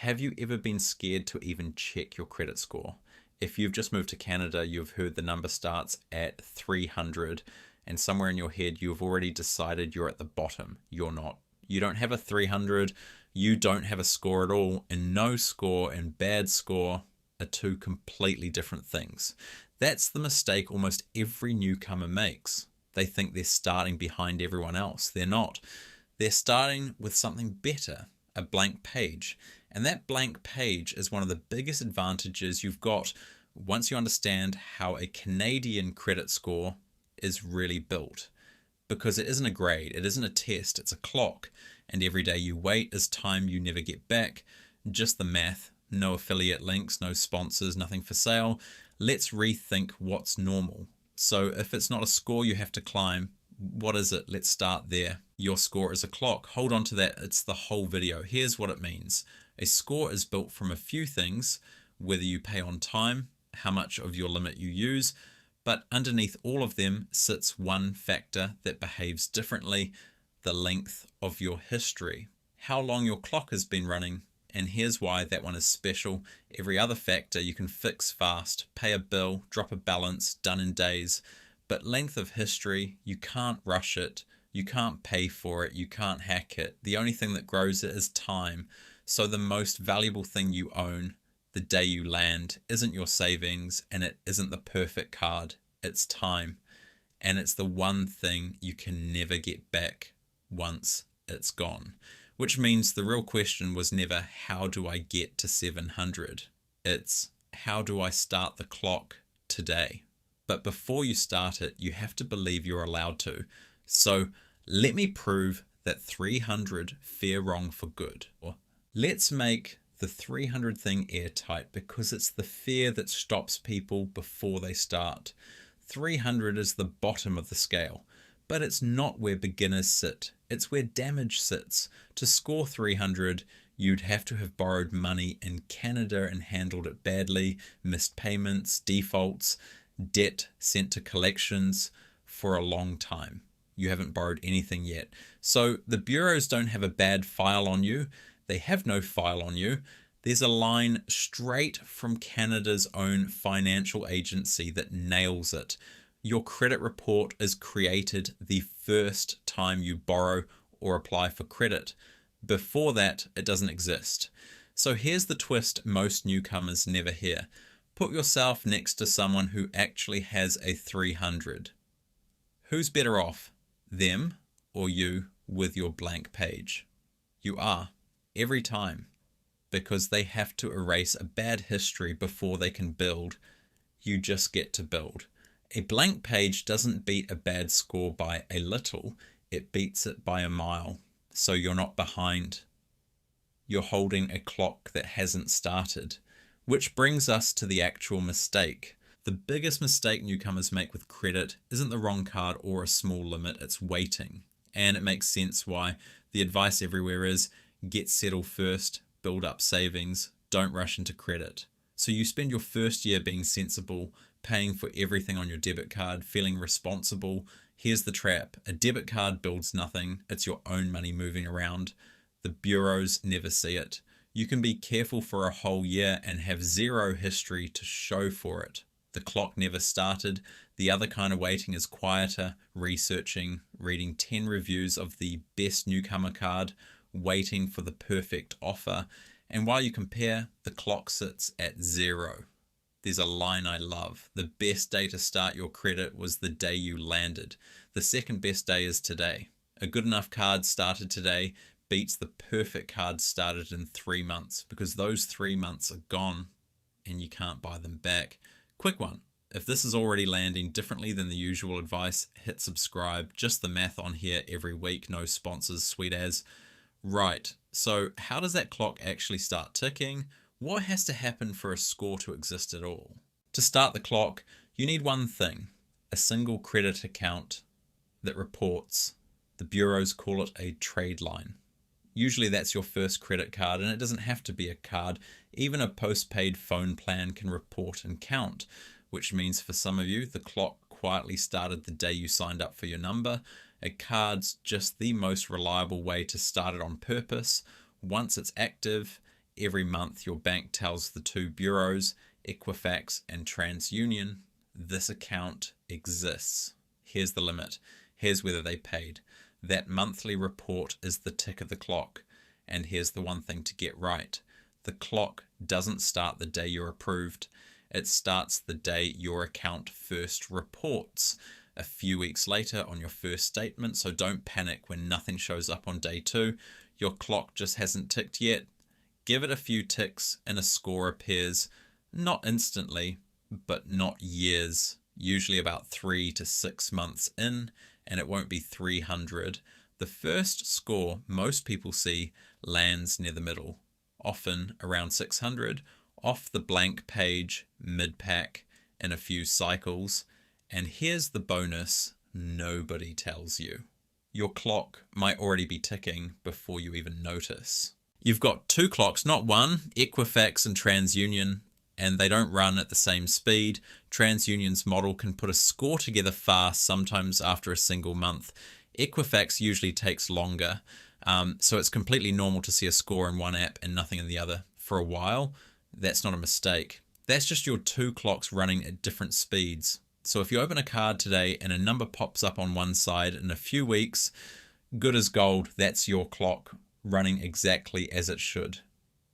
Have you ever been scared to even check your credit score? If you've just moved to Canada, you've heard the number starts at 300, and somewhere in your head you've already decided you're at the bottom. You're not. You don't have a 300, you don't have a score at all, and no score and bad score are two completely different things. That's the mistake almost every newcomer makes. They think they're starting behind everyone else. They're not. They're starting with something better, a blank page. And that blank page is one of the biggest advantages you've got once you understand how a Canadian credit score is really built. Because it isn't a grade, it isn't a test, it's a clock. And every day you wait is time you never get back. Just the math, no affiliate links, no sponsors, nothing for sale. Let's rethink what's normal. So if it's not a score you have to climb, what is it? Let's start there. Your score is a clock. Hold on to that. It's the whole video. Here's what it means. A score is built from a few things, whether you pay on time, how much of your limit you use, but underneath all of them sits one factor that behaves differently, the length of your history, how long your clock has been running. And here's why that one is special. Every other factor you can fix fast, pay a bill, drop a balance, done in days. But length of history, you can't rush it, you can't pay for it, you can't hack it. The only thing that grows it is time. So the most valuable thing you own the day you land isn't your savings, and it isn't the perfect card, it's time. And it's the one thing you can never get back once it's gone. Which means the real question was never, how do I get to 700? It's, how do I start the clock today? But before you start it, you have to believe you're allowed to. So let me prove that 300 fair wrong for good. Or let's make the 300 thing airtight, because it's the fear that stops people before they start. 300 is the bottom of the scale. But it's not where beginners sit. It's where damage sits. To score 300, you'd have to have borrowed money in Canada and handled it badly, missed payments, defaults, debt sent to collections for a long time. You haven't borrowed anything yet. So the bureaus don't have a bad file on you. They have no file on you. There's a line straight from Canada's own financial agency that nails it. Your credit report is created the first time you borrow or apply for credit. Before that, it doesn't exist. So here's the twist most newcomers never hear. Put yourself next to someone who actually has a 300. Who's better off, them or you with your blank page? You are, every time, because they have to erase a bad history before they can build. You just get to build. A blank page doesn't beat a bad score by a little, it beats it by a mile. So you're not behind. You're holding a clock that hasn't started. Which brings us to the actual mistake. The biggest mistake newcomers make with credit isn't the wrong card or a small limit, it's waiting. And it makes sense why the advice everywhere is get settled first, build up savings, don't rush into credit. So you spend your first year being sensible, paying for everything on your debit card, feeling responsible. Here's the trap. A debit card builds nothing. It's your own money moving around. The bureaus never see it. You can be careful for a whole year and have zero history to show for it. The clock never started. The other kind of waiting is quieter, researching, reading 10 reviews of the best newcomer card, waiting for the perfect offer. And while you compare, the clock sits at 0. There's a line I love. The best day to start your credit was the day you landed. The second best day is today. A good enough card started today beats the perfect card started in 3 months, because those 3 months are gone and you can't buy them back. Quick one. If this is already landing differently than the usual advice, hit subscribe. Just the math on here every week. No sponsors, sweet as. Right. So how does that clock actually start ticking? What has to happen for a score to exist at all? To start the clock, you need one thing, a single credit account that reports. The bureaus call it a trade line. Usually that's your first credit card, and it doesn't have to be a card. Even a postpaid phone plan can report and count, which means for some of you, the clock quietly started the day you signed up for your number. A card's just the most reliable way to start it on purpose. Once it's active, Every month, your bank tells the two bureaus, Equifax and TransUnion, this account exists. Here's the limit. Here's whether they paid. That monthly report is the tick of the clock. And here's the one thing to get right. The clock doesn't start the day you're approved. It starts the day your account first reports. A few weeks later on your first statement, so don't panic when nothing shows up on day 2. Your clock just hasn't ticked yet. Give it a few ticks and a score appears, not instantly, but not years, usually about 3 to 6 months in, and it won't be 300. The first score most people see lands near the middle, often around 600, off the blank page, mid-pack, in a few cycles. And here's the bonus nobody tells you. Your clock might already be ticking before you even notice. You've got 2 clocks, not one, Equifax and TransUnion, and they don't run at the same speed. TransUnion's model can put a score together fast, sometimes after a single month. Equifax usually takes longer, so it's completely normal to see a score in one app and nothing in the other for a while. That's not a mistake. That's just your 2 clocks running at different speeds. So if you open a card today and a number pops up on one side in a few weeks, good as gold, that's your clock running exactly as it should.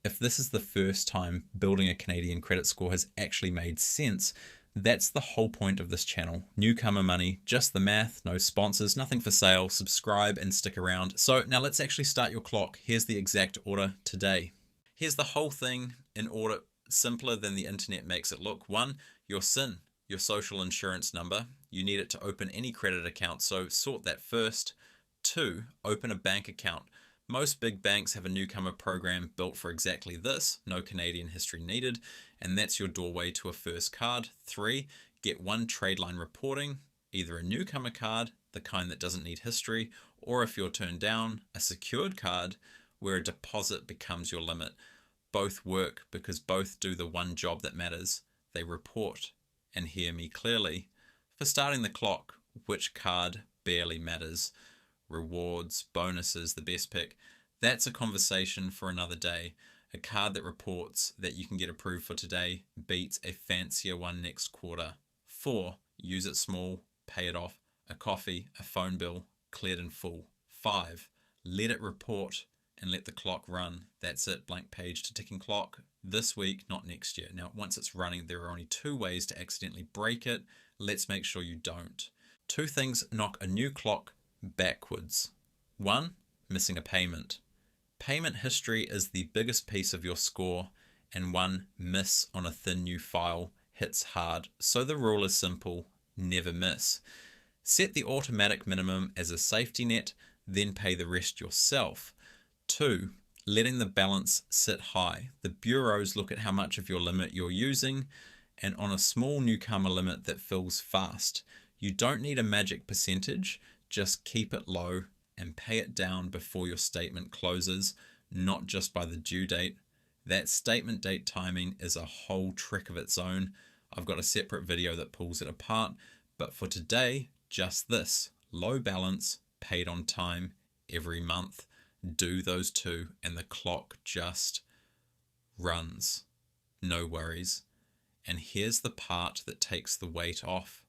If this is the first time building a Canadian credit score has actually made sense, that's the whole point of this channel. Newcomer money, just the math, no sponsors, nothing for sale. Subscribe and stick around. So now let's actually start your clock. Here's the exact order today. Here's the whole thing in order, simpler than the internet makes it look. 1, your SIN, your social insurance number. You need it to open any credit account, so sort that first. 2, open a bank account. Most big banks have a newcomer program built for exactly this, no Canadian history needed, and that's your doorway to a first card. 3, get 1 trade line reporting, either a newcomer card, the kind that doesn't need history, or if you're turned down, a secured card where a deposit becomes your limit. Both work because both do the one job that matters. They report. And hear me clearly. For starting the clock, which card barely matters? Rewards, bonuses, the best pick. That's a conversation for another day. A card that reports that you can get approved for today beats a fancier one next quarter. 4, use it small, pay it off. A coffee, a phone bill, cleared in full. 5, let it report and let the clock run. That's it, blank page to ticking clock. This week, not next year. Now, once it's running, there are only 2 ways to accidentally break it. Let's make sure you don't. 2 things knock a new clock backwards. 1, missing a payment. Payment history is the biggest piece of your score, and 1 miss on a thin new file hits hard. So the rule is simple, never miss. Set the automatic minimum as a safety net, then pay the rest yourself. 2, letting the balance sit high. The bureaus look at how much of your limit you're using, and on a small newcomer limit that fills fast. You don't need a magic percentage, just keep it low and pay it down before your statement closes, not just by the due date. That statement date timing is a whole trick of its own. I've got a separate video that pulls it apart, but for today, just this, low balance, paid on time, every month. Do those 2 and the clock just runs. No worries. And here's the part that takes the weight off.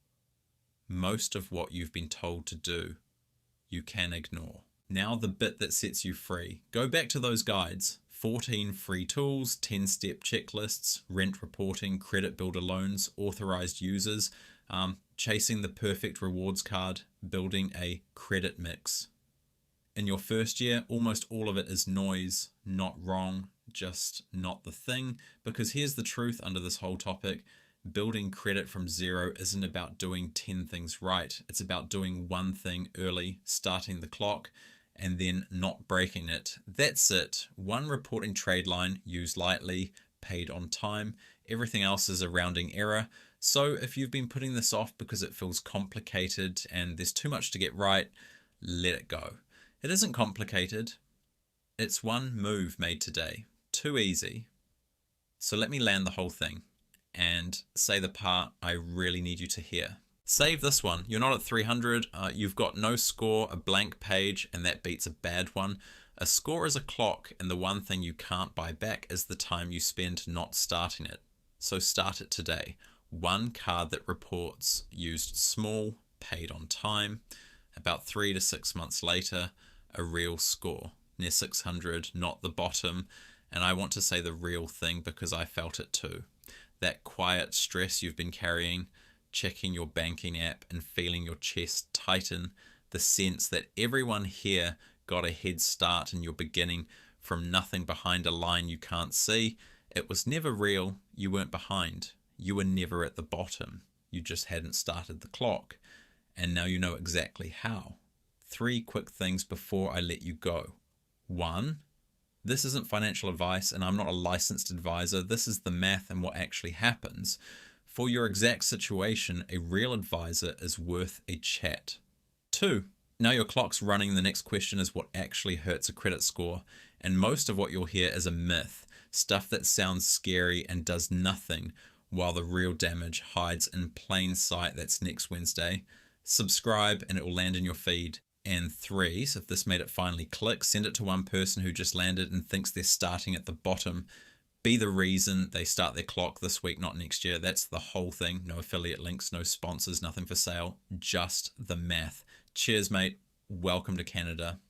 Most of what you've been told to do, you can ignore. Now the bit that sets you free. Go back to those guides. 14 free tools, 10-step checklists, rent reporting, credit builder loans, authorized users, chasing the perfect rewards card, building a credit mix. In your first year, almost all of it is noise, not wrong, just not the thing. Because here's the truth under this whole topic. Building credit from zero isn't about doing 10 things right. It's about doing 1 thing early, starting the clock, and then not breaking it. That's it. 1 reporting trade line, used lightly, paid on time. Everything else is a rounding error. So if you've been putting this off because it feels complicated and there's too much to get right, let it go. It isn't complicated. It's 1 move made today. Too easy. So let me land the whole thing and say the part I really need you to hear. Save this one. You're not at 300. You've got no score, a blank page, and that beats a bad one. A score is a clock, and the one thing you can't buy back is the time you spend not starting it. So start it today. One card that reports used small, paid on time. About 3 to 6 months later, a real score. Near 600, not the bottom. And I want to say the real thing because I felt it too. That quiet stress you've been carrying, checking your banking app and feeling your chest tighten, the sense that everyone here got a head start and you're beginning from nothing behind a line you can't see. It was never real. You weren't behind. You were never at the bottom. You just hadn't started the clock. And now you know exactly how. 3 quick things before I let you go. 1, this isn't financial advice and I'm not a licensed advisor. This is the math and what actually happens. For your exact situation, a real advisor is worth a chat. 2, now your clock's running, the next question is what actually hurts a credit score. And most of what you'll hear is a myth, stuff that sounds scary and does nothing, while the real damage hides in plain sight. That's next Wednesday. Subscribe and it will land in your feed. And 3, so if this made it finally click, send it to one person who just landed and thinks they're starting at the bottom. Be the reason they start their clock this week, not next year. That's the whole thing. No affiliate links, no sponsors, nothing for sale, just the math. Cheers, mate. Welcome to Canada.